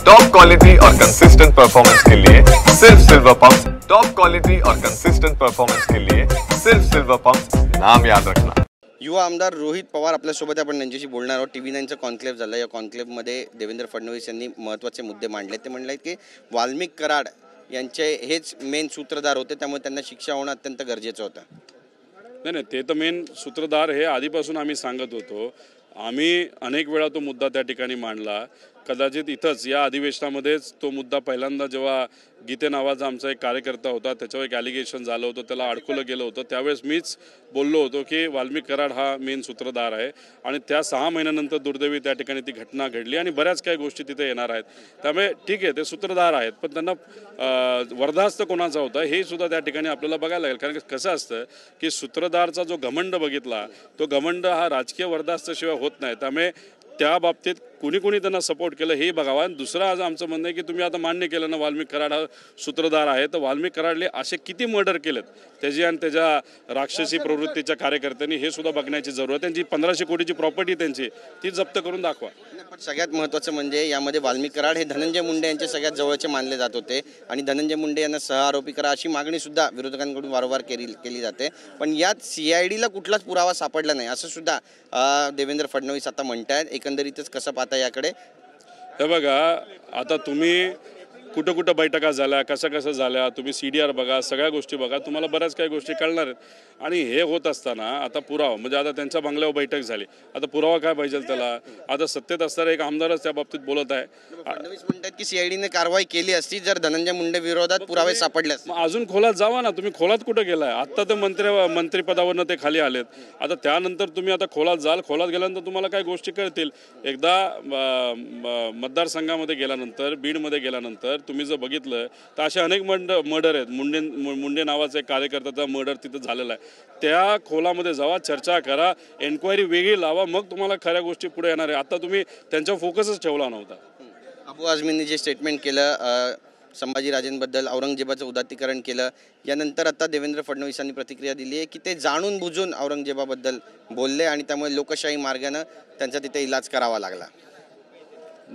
Top quality और consistent performance के लिए सिर्फ सिल्वर पंप। टॉप क्वालिटी और कंसिस्टेंट परफॉर्मेंस के लिए सिर्फ सिल्वर पंप, नाम याद रखना। युवा आमदार रोहित पवार आपल्यासोबत आपण त्यांच्याशी बोलणार आहोत। TV9चं कॉन्क्लेव्ह झालं। या कॉन्क्लेव्हमध्ये देवेंद्र फडणवीस यांनी महत्त्वाचे मुद्दे मांडले। ते म्हणले की वाल्मिक कराड यांचे हेच मेन सूत्रधार होते, त्यामुळे त्यांना शिक्षा होणं अत्यंत गरजेचं होतं। नाही, ते तर मेन सूत्रधार हे आधीपासून आम्ही सांगत होतो। आम्ही अनेक वेळा तो मुद्दा त्या ठिकाणी मांडला। कदाचित इथंच या अधिवेशनामध्येच तो मुद्दा पहिल्यांदा जेव्हा गीते नावाचा आमचा एक कार्यकर्ता होता, त्याच्यावर एक ॲलिगेशन झालं होतं, त्याला अडकवलं गेलं होतं, त्यावेळेस मीच बोललो होतो की वाल्मिक कराड हा मेन सूत्रधार आहे। आणि त्या 6 महिन्यानंतर दुर्दैवी त्या ठिकाणी ती घटना घडली आणि बऱ्याच काही गोष्टी तिथे येणार आहेत। त्यामुळे ठीक आहे, ते सूत्रधार आहेत, पण त्यांना वरदास्त कोणाचा होता हे सुद्धा त्या ठिकाणी आपल्याला बघायला लागेल। कारण कसं असतं की सूत्रधारचा जो घमंड बघितला, तो घमंड हा राजकीय वरदास्ताशिवाय होत नाही। त्यामुळे त्या बाबतीत कुणी त्यांना सपोर्ट केलं हे बघावं। आणि दुसरं आज आमचं म्हणणं आहे की तुम्ही आता मान्य केलं ना वाल्मिक कराड हा सूत्रधार आहे, तर वाल्मिक कराडले असे किती मर्डर केलेत त्याची आणि त्याच्या राक्षसी प्रवृत्तीच्या कार्यकर्त्यांनी हे सुद्धा बघण्याची जरूरत। त्यांची 1500 कोटीची प्रॉपर्टी त्यांची ती जप्त करून दाखवा। पण सगळ्यात महत्त्वाचं म्हणजे यामध्ये वाल्मिक कराड हे धनंजय मुंडे यांचे सगळ्यात जवळचे मानले जात होते आणि धनंजय मुंडे यांना सहआरोपी करा अशी मागणी सुद्धा विरोधकांकडून वारंवार केली जाते। पण यात CIDला कुठलाच पुरावा सापडला नाही असं सुद्धा देवेंद्र फडणवीस आता म्हणतात। एकंदरीतच कसं पाहता याकडे? हे बघा, आता तुम्ही कुठं बैठका झाल्या, कसं झाल्या, तुम्ही CDR बघा, सगळ्या गोष्टी बघा, तुम्हाला बऱ्याच काही गोष्टी कळणार आहेत। आणि हे होत असताना आता पुरावा म्हणजे आता त्यांच्या बंगल्यावर बैठक झाली, आता पुरावा काय पाहिजे त्याला? आता सत्तेत असणारा एक आमदारच त्या बाबतीत बोलत आहे। फडणवीस म्हणतात की CIDने कारवाई केली असती जर धनंजय मुंडे विरोधात पुरावे सापडले असते। मग अजून खोलात जावा ना, तुम्ही खोलात कुठं गेलाय? आत्ता ते मंत्रिपदावरनं ते खाली आलेत, आता त्यानंतर तुम्ही आता खोलात जाल, खोलात गेल्यानंतर तुम्हाला काही गोष्टी कळतील। एकदा मतदारसंघामध्ये गेल्यानंतर, बीडमध्ये गेल्यानंतर तुम्ही जर बघितलं तर असे अनेक मर्डर आहेत। मुंडे नावाचा एक कार्यकर्त्याचा मर्डर तिथं झालेला आहे। त्या खोलामध्ये जावा, चर्चा करा, एन्क्वायरी वेगळी लावा, मग तुम्हाला खऱ्या गोष्टी पुढे येणार आहे। आता तुम्ही त्यांच्यावर फोकसच ठेवला नव्हता। अबू आझमींनी जे स्टेटमेंट केलं संभाजीराजेंबद्दल, औरंगजेबाचं उदात्तीकरण केलं, यानंतर आता देवेंद्र फडणवीसांनी प्रतिक्रिया दिली आहे की ते जाणून बुजून औरंगजेबाबद्दल बोलले आणि त्यामुळे लोकशाही मार्गाने त्यांचा तिथे इलाज करावा लागला।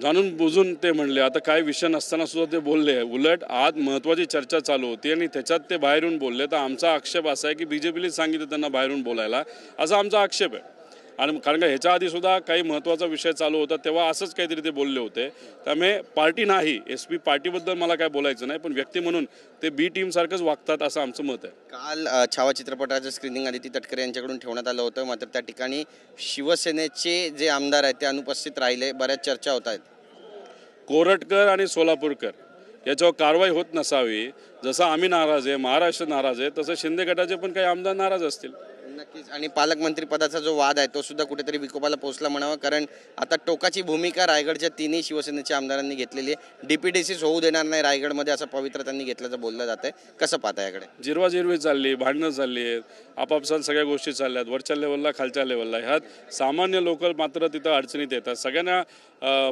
जाणून बुजून ते म्हणले, आता काय विषय नसताना सुद्धा ते बोलले। उलट आज महत्त्वाची चर्चा चालू होती आणि त्याच्यात ते बाहेरून बोलले। तर आमचा आक्षेप असा आहे की BJPनेच सांगितलं त्यांना बाहेरून बोलायला, असा आमचा आक्षेप आहे। आणि कारण का ह्याच्या आधी सुद्धा काही महत्त्वाचा विषय चालू होता तेव्हा असंच काहीतरी ते बोलले होते। त्यामुळे पार्टी नाही, SP पार्टीबद्दल मला काय बोलायचं नाही, पण व्यक्ती म्हणून ते B टीमसारखंच वागतात असं आमचं मत आहे। काल छावा चित्रपटाचं स्क्रीनिंग आदिती तटकरे यांच्याकडून ठेवण्यात आलं होतं, मात्र त्या ठिकाणी शिवसेनेचे जे आमदार आहेत ते अनुपस्थित राहिले। बऱ्याच चर्चा होत आहेत। कोरटकर आणि सोलापूरकर याच्यावर कारवाई होत नसावी, जसं आम्ही नाराज आहे, महाराष्ट्र नाराज आहे, तसं शिंदे गटाचे पण काही आमदार नाराज असतील। नक्कीच। आणि पालकमंत्री पदाचा जो वाद आहे तो सुद्धा कुठेतरी विकोपाला पोहोचला म्हणावा, कारण आता टोकाची भूमिका रायगडच्या 3ही शिवसेनेच्या आमदारांनी घेतलेली आहे। DPDCच होऊ देणार नाही रायगडमध्ये असं पवित्र त्यांनी घेतल्याचं बोललं जातंय। कसं पाहता याकडे? जिरवाजिरवी चालली, भांडणं चालली आहेत, आपापसात सगळ्या गोष्टी चालल्यात, वरच्या लेवलला खालच्या लेवलला। ह्यात सामान्य लोक मात्र तिथं अडचणीत येतात। सगळ्यांना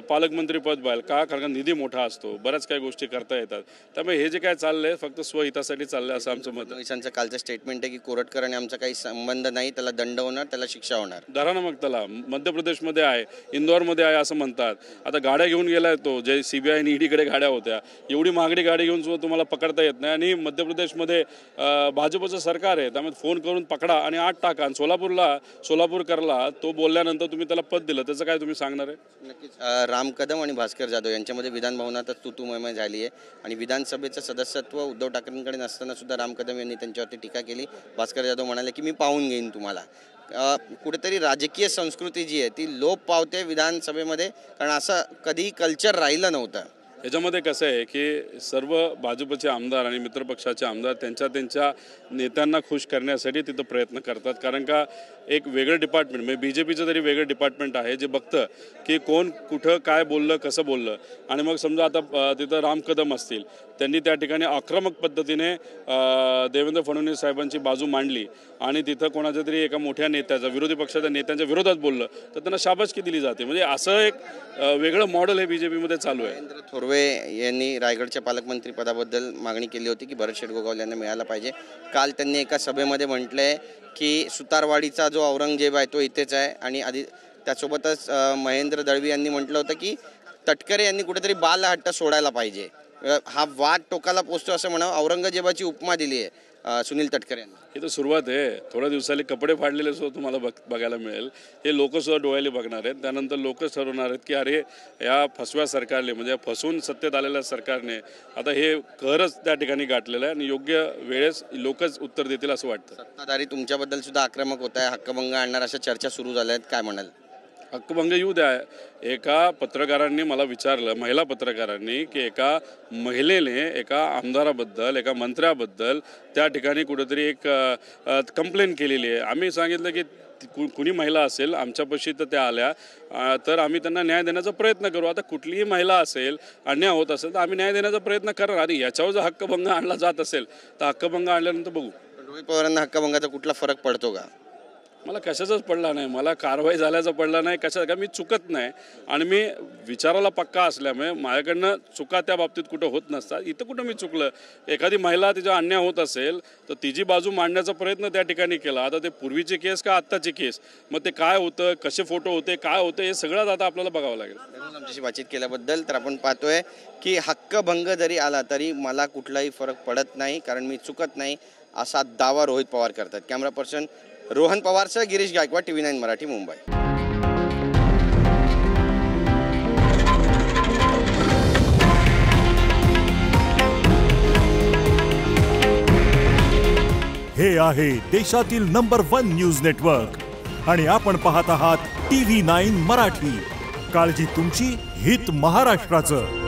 पालकमंत्री पद पाहिजे का? कारण निधी मोठा असतो, बऱ्याच काही गोष्टी करता येतात। त्यामुळे हे जे काय चाललंय फक्त स्वहितासाठी चाललंय असं आमचं मत आहे। फडणवीसांचं कालचं स्टेटमेंट आहे की कोरटकर आणि आमचा काही संबंध नाही, त्याला दंड होणार, त्याला शिक्षा होणार। धरा ना मग त्याला, मध्य प्रदेशमध्ये आहे, इंदोरमध्ये आहे असं म्हणतात। आता गाड्या घेऊन गेलाय तो, जे CBI आणि EDकडे गाड्या होत्या, एवढी महागडी गाडी घेऊन सुद्धा तुम्हाला पकडता येत नाही। आणि मध्य प्रदेशमध्ये भाजपचं सरकार आहे, त्यामुळे फोन करून पकडा आणि आत टाका। आणि सोलापूरकरला तो बोलल्यानंतर तुम्ही त्याला पद दिलं, त्याचं काय तुम्ही सांगणार आहे? नक्कीच। राम कदम आणि भास्कर जाधव यांच्यामध्ये विधानभवनातच तूतूमय झाली आहे आणि विधानसभेचं सदस्यत्व उद्धव ठाकरेंकडे नसताना सुद्धा राम कदम यांनी त्यांच्यावरती टीका केली। भास्कर जाधव म्हणाले की मी पाहून घेईन तुम्हाला। कुठेतरी राजकीय संस्कृती जी आहे ती लोप पावते विधानसभेमध्ये, कारण असं कधीही कल्चर राहिलं नव्हतं। याच्यामध्ये कसं आहे की सर्व भाजपचे आमदार आणि मित्रपक्षाचे आमदार त्यांच्या नेत्यांना खुश करण्यासाठी तिथं प्रयत्न करतात। कारण का एक वेगळं डिपार्टमेंट म्हणजे BJPचं तरी वेगळं डिपार्टमेंट आहे जे बघतं की कोण कुठं काय बोललं, कसं बोललं। आणि मग समजा आता तिथं राम कदम असतील, त्यांनी त्या ठिकाणी आक्रमक पद्धतीने देवेंद्र फडणवीस साहेबांची बाजू मांडली आणि तिथं कोणाच्या तरी एका मोठ्या नेत्याचा, विरोधी पक्षाच्या नेत्यांच्या विरोधात बोललं तर त्यांना शाबासकी दिली जाते। म्हणजे असं एक वेगळं मॉडेल हे BJPमध्ये चालू आहे। महेंद्र थोरवे यांनी रायगडच्या पालकमंत्री पदाबद्दल मागणी केली होती की भरत शेठ यांना मिळाला पाहिजे। काल त्यांनी एका सभेमध्ये म्हटलंय की सुतारवाडीचा जो औरंगजेब आहे तो इथेच आहे आणि त्यासोबतच महेंद्र दळवी यांनी म्हटलं होतं की तटकरे यांनी कुठेतरी बालहट्ट सोडायला पाहिजे. हा वाद टोकाला पोचतो असं म्हणावं. औरंगजेबाची उपमा दिली आहे सुनील तटकरे यांनी. ही तर सुरुवात आहे. थोड्या दिवसांनी कपडे फाडलेले सुद्धा तुम्हाला बघायला मिळेल. हे लोकसुद्धा डोळ्याने बघणार आहेत. त्यानंतर लोकच ठरवणार आहेत की अरे या फसव्या सरकारने म्हणजे फसून सत्तेत आलेल्या सरकारने आता हे कहरच त्या ठिकाणी गाठलेलं आहे आणि योग्य वेळेस लोकच उत्तर देतील असं वाटतं. सत्ताधारी तुमच्याबद्दल सुद्धा आक्रमक होत आहे, हक्कभंग आणणार अशा चर्चा सुरू झाल्या आहेत, काय म्हणाल? हक्कभंग येऊ द्या. एका पत्रकारांनी मला विचारलं, महिला पत्रकारांनी, की एका महिलेने एका आमदाराबद्दल एका मंत्र्याबद्दल त्या ठिकाणी कुठेतरी एक कंप्लेंट केलेली आहे. आम्ही सांगितलं की कुणी महिला असेल आमच्यापाशी तर त्या आल्या तर आम्ही त्यांना न्याय देण्याचा प्रयत्न करू. आता कुठलीही महिला असेल अन्याय होत असेल तर आम्ही न्याय देण्याचा प्रयत्न करणार. आणि याच्यावर जर हक्कभंग आणला जात असेल तर हक्कभंग आणल्यानंतर बघू. रोहित पवारांना हक्कभंगाचा कुठला फरक पडतो का? मला कशाचाच पडला नाही. मला कारवाई झाल्याचा पडला नाही. कशा का मी चुकत नाही आणि मी विचाराला पक्का असल्यामुळे माझ्याकडनं चुका त्या बाबतीत कुठं होत नसतात. इथं कुठं मी चुकलं. एखादी महिला तिचा अन्याय होत असेल तर तिची बाजू मांडण्याचा प्रयत्न त्या ठिकाणी केला. आता ते पूर्वीची केस का आत्ताची केस, मग ते काय होतं, कसे फोटो होते, काय होतं, हे सगळंच आता आपल्याला बघावं लागेल. आमच्याशी बातचीत केल्याबद्दल. तर आपण पाहतोय की हक्कभंग जरी आला तरी मला कुठलाही फरक पडत नाही कारण मी चुकत नाही असा दावा रोहित पवार करतात. कॅमेरा पर्सन रोहन पवारसह गिरीश गायकवाड, TV9 मराठी, मुंबई. हे आहे देशातील नंबर 1 न्यूज नेटवर्क आणि आपण पाहत आहात TV9 मराठी. काळजी तुमची, हित महाराष्ट्राचं.